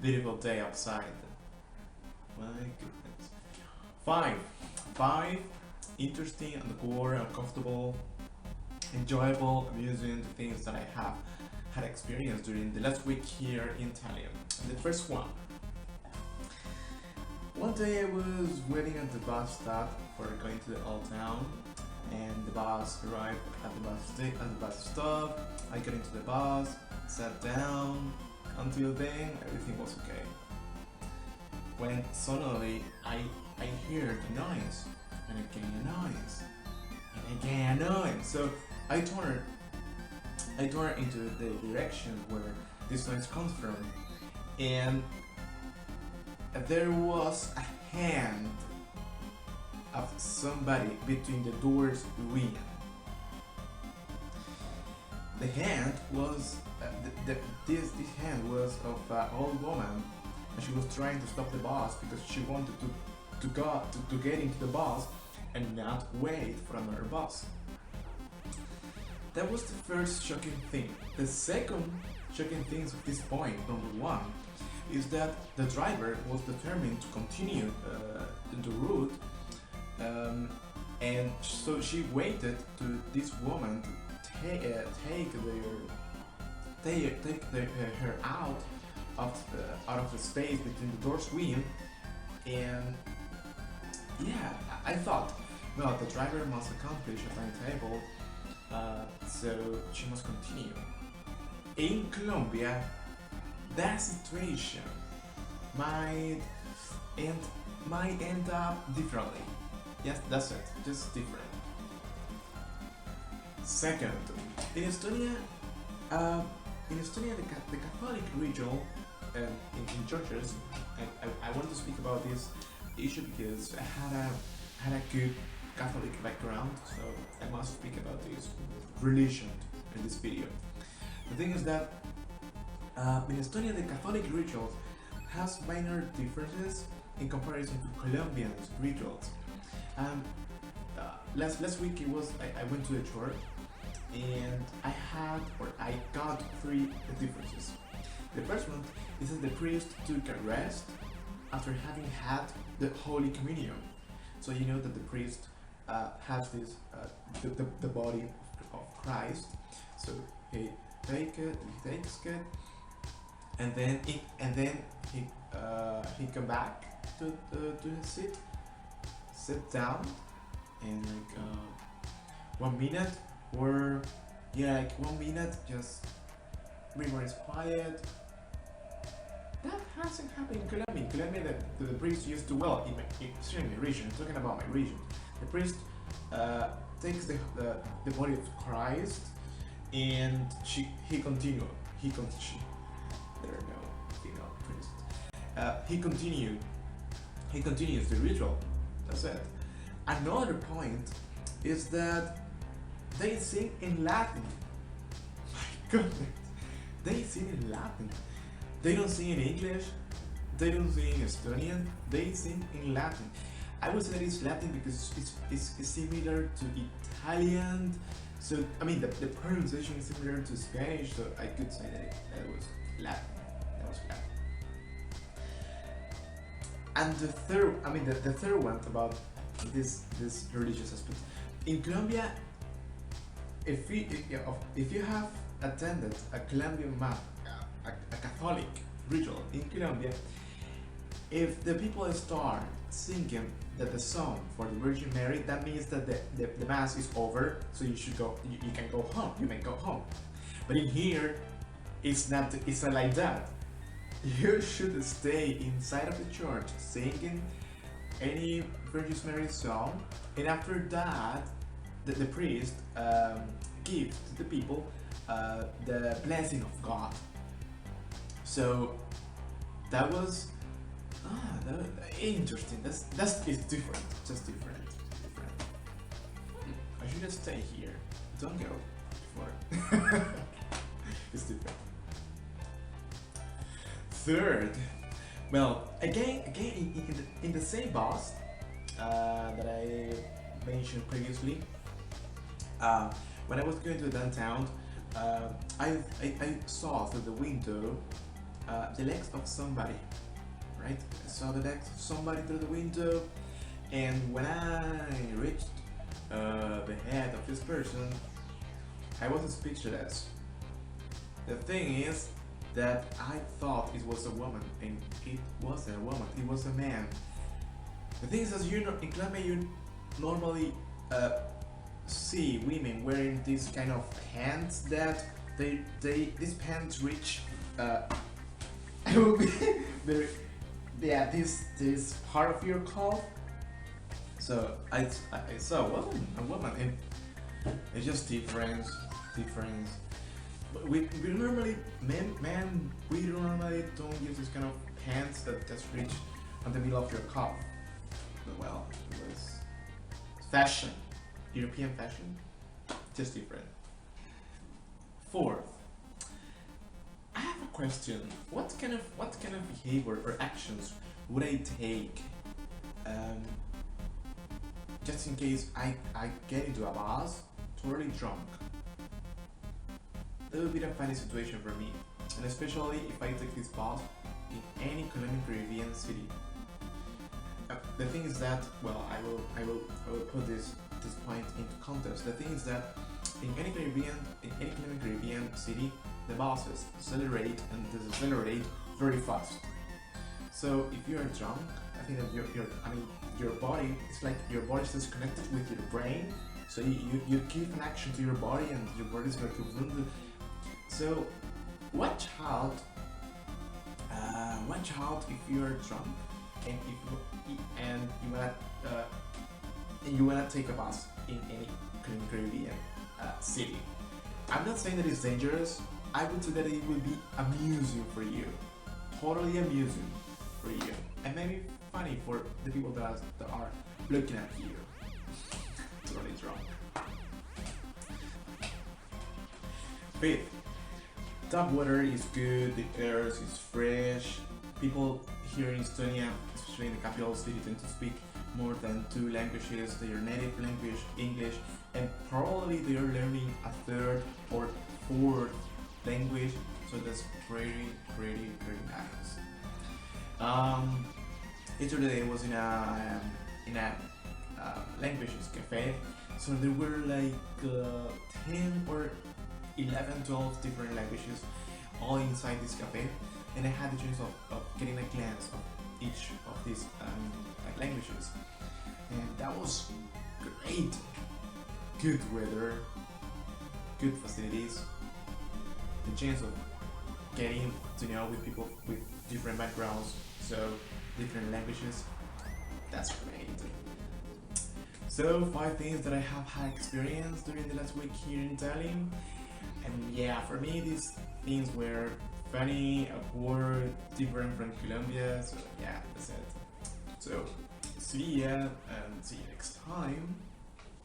beautiful day outside. My goodness. Five interesting, underscore, uncomfortable, enjoyable, amusing things that I have had experienced during the last week here in Italy. The first one day I was waiting at the bus stop for going to the old town, and the bus arrived at the bus stop. I got into the bus, sat down. Until then, everything was okay. When suddenly I heard a noise, and again a noise, and again a noise. So I turned into the direction where this noise comes from, and there was a hand of somebody between the doors ring. The hand was this hand was of an old woman, and she was trying to stop the bus because she wanted to get into the bus and not wait for another bus. That was the first shocking thing. The second shocking thing at this point, number one, is that the driver was determined to continue the route, and so she waited to this woman to take her out of the space between the doors wheel. And yeah, I thought, well, the driver must accomplish a timetable, so she must continue. In Colombia, that situation might end up differently. Yes, that's it, just different. Second, in Estonia, the Catholic ritual in churches, I want to speak about this issue because I had a good Catholic background, so I must speak about this religion in this video. The thing is that in Estonia, the Catholic rituals has minor differences in comparison to Colombian rituals. Last week I went to a church, and I got three differences. The first one is that the priest took a rest after having had the Holy Communion. So you know that the priest has this the body of Christ. So he takes it, and then he come back to sit down, and like 1 minute, or yeah, like 1 minute, just everybody's quiet. That hasn't happened in Colombia. In Colombia, the priest used to, well, in my region, I'm talking about my region, the priest takes the body of Christ, and he continues. There are no female priests. He continues the ritual. That's it. Another point is that they sing in Latin. My goodness, they sing in Latin. They don't sing in English. They don't sing in Estonian. They sing in Latin. I would say that it's Latin because it's similar to Italian. So I mean the pronunciation is similar to Spanish. So I could say that it was Latin. That was Latin. And the third one about this religious aspect in Colombia, if you have attended a Colombian a Catholic ritual in Colombia, if the people start singing the song for the Virgin Mary, that means that the mass is over, so you should go. You can go home. You may go home. But in here, it's not like that. You should stay inside of the church singing any Virgin Mary song, and after that, the priest gives to the people the blessing of God. So that was interesting. That's it's different. Just different. I should just stay here. Don't go before. It's different. Third, well, again in the same bus that I mentioned previously. When I was going to downtown, I saw through the window the legs of somebody, right? I saw the legs of somebody through the window, and when I reached the head of this person, I was speechless. The thing is that I thought it was a woman, and it wasn't a woman, it was a man. The thing is, as you know, in Colombia, you normally see women wearing these kind of pants that these pants reach I will be very, yeah, this part of your calf. So I saw a woman, and it's just different. But we normally men we normally don't use this kind of pants that just reach on the middle of your calf. But well, it was fashion, European fashion, just different. Fourth, I have a question. What kind of behavior or actions would I take, just in case I get into a bus totally drunk? That would be a funny situation for me, and especially if I take this bus in any Colombian Caribbean city. The thing is that, well, I will put this point into context. The thing is that in any Colombian Caribbean city, the buses accelerate and decelerate very fast. So if you are drunk, I think that your body, it's like your body is disconnected with your brain. So you give an action to your body, and your body is going to run. So watch out if you are drunk and you wanna take a bus in any Caribbean city. I'm not saying that it's dangerous. I would say that it will be amusing for you, totally amusing for you, and maybe funny for the people that are looking at you. Totally drunk. Fifth, tap water is good, the air is fresh. People here in Estonia, especially in the capital city, tend to speak more than 2 languages. Their native language, English, and probably they are learning a 3rd or 4th language. So that's pretty nice. Yesterday I was in a languages cafe. So there were like 10 or 11, 12 different languages all inside this cafe, and I had the chance of getting a glance of each of these languages, and that was great. Good weather, good facilities, the chance of getting to know with people with different backgrounds, so different languages. That's great. So 5 things that I have had experience during the last week here in Tallinn. And yeah, for me these things were funny, awkward, different from Colombia, so yeah, that's it. So see ya and see you next time.